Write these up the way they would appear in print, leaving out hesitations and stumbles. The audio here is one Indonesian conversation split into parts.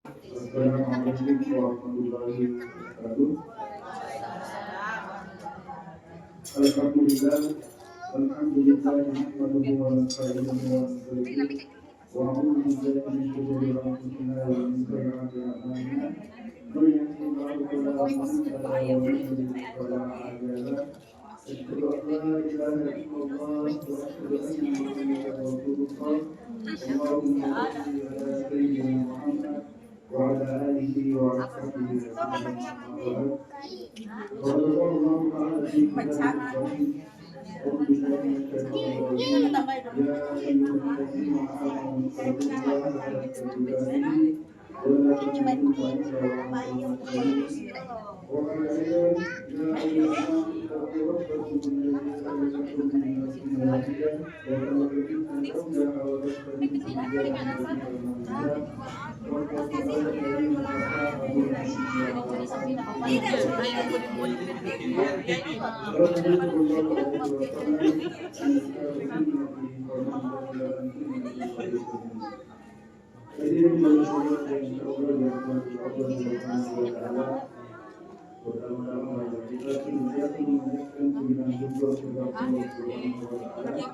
Assalamualaikum warahmatullahi wabarakatuh. Alhamdulillah, alhamdulillah, nahmaduhu wa nasta'inuhu wa nastaghfiruh. Wa a'udzu billahi min shururi anfusina wa min sayyiati a'malina. Man yahdihillahu fala mudilla lahu wa man yudlil fala hadiya lahu. Asyhadu an la ilaha illallah wa asyhadu anna Muhammadan rasulullah. Allahumma shalli ala sayyidina Muhammad wa ala alihi wa sahbihi ajma'in. قال الله تعالى في كتابه الكريم أعوذ بالله من الشيطان الرجيم يا أيها الذين آمنوا اتقوا الله حق تقاته ولا تموتن إلا وأنتم مسلمون وقال أيضا يا أيها الناس اتقوا ربكم الذي خلقكم من نفس واحدة وخلق منها زوجها وبث منهما رجالا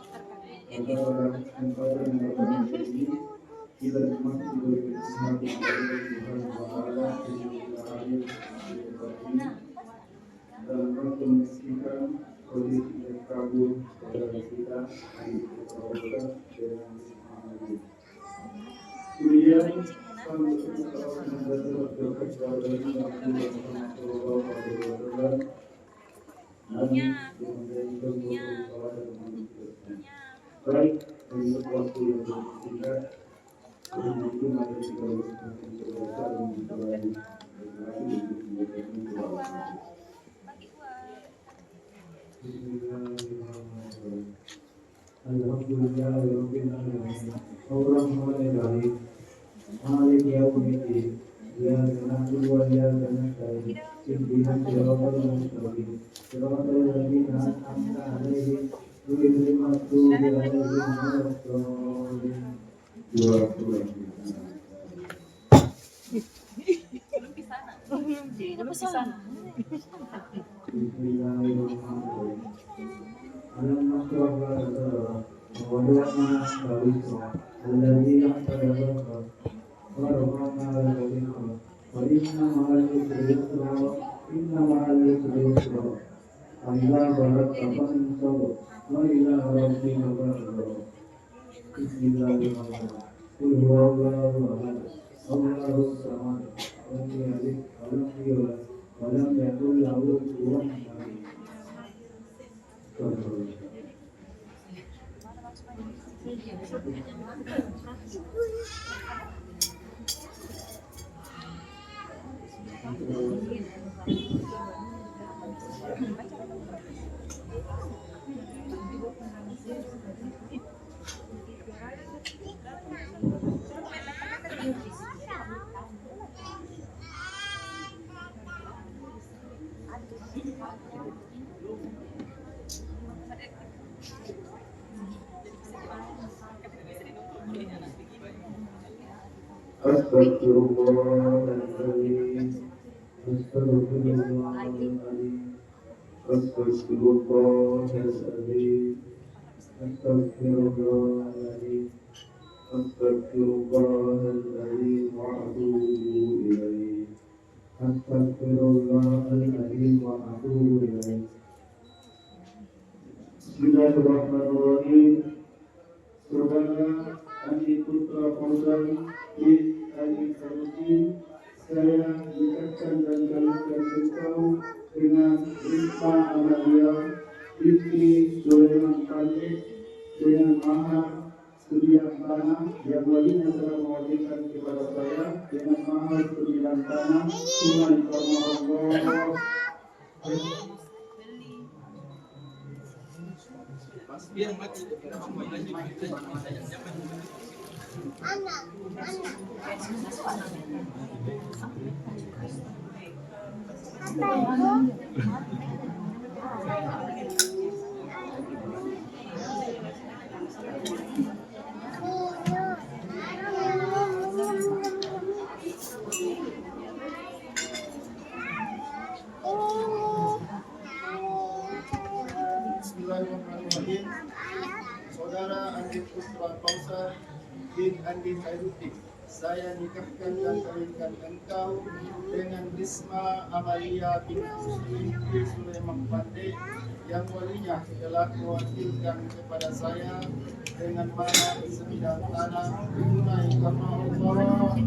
كثيرا ونساء واتقوا الله الذي تساءلون dalam rangka memastikan kondisi yang kabur saudara kita dengan aman. Kemudian kami mengucapkan kepada dari Nabi Muhammad Sallallahu Alaihi Wasallam. Baik, untuk waktu yang singkat, itu mari kita berdoa dan berdoa. Alhamdulillahirabbil alamin. Ar-Rahmanir Rahim. Maliki yaumiddin. Iyyaka na'budu wa iyyaka nasta'in. Ihdinas siratal mustaqim. Siratal ladzina an'amta 'alaihim ghairil maghdubi 'alaihim waladdallin. Bismillahirrahmanirrahim. Alam nashrah laka sadrak wa wada'na 'anka wizrak alladzi anqadha dhahrak wa rafa'na laka dhikrak wa inna ma'al usri yusra inna ma'al usri yusra fa idza faragta fansab wa ila rabbika farghab. Bismillahirrahmanirrahim. Qul huwallahu ahad Allahus samad lam yalid wa lam yulad wa lam yakul lahu kufuwan ahad. Astagfirullahaladzim. Astagfirullahaladzim. Astagfirullahaladzim. Astagfirullahaladzim. Astagfirullahaladzim wa atubu ilaih. Astagfirullahaladzim wa atubu ilaih. Bismillahirrahmanirrahim. Surabaya Andi Putra Fauzan bin Ali Karuti, saya dekatkan dan kalikan engkau dengan Rizma Amalia binti Sulaiman Pandey dengan mahar sebiang tanah yang walinya telah mewajibkan kepada saya dengan mahar sebiang tanah tunai karena Allah. Biar mati Fauzan bin Andi Khairuddin. Saya nikahkan dan kawinkan engkau dengan Risma Amalia binti Sulaiman Pandey yang walinya telah mewakilkan kepada saya dengan mahar sebidang tanah tunai karena Allah.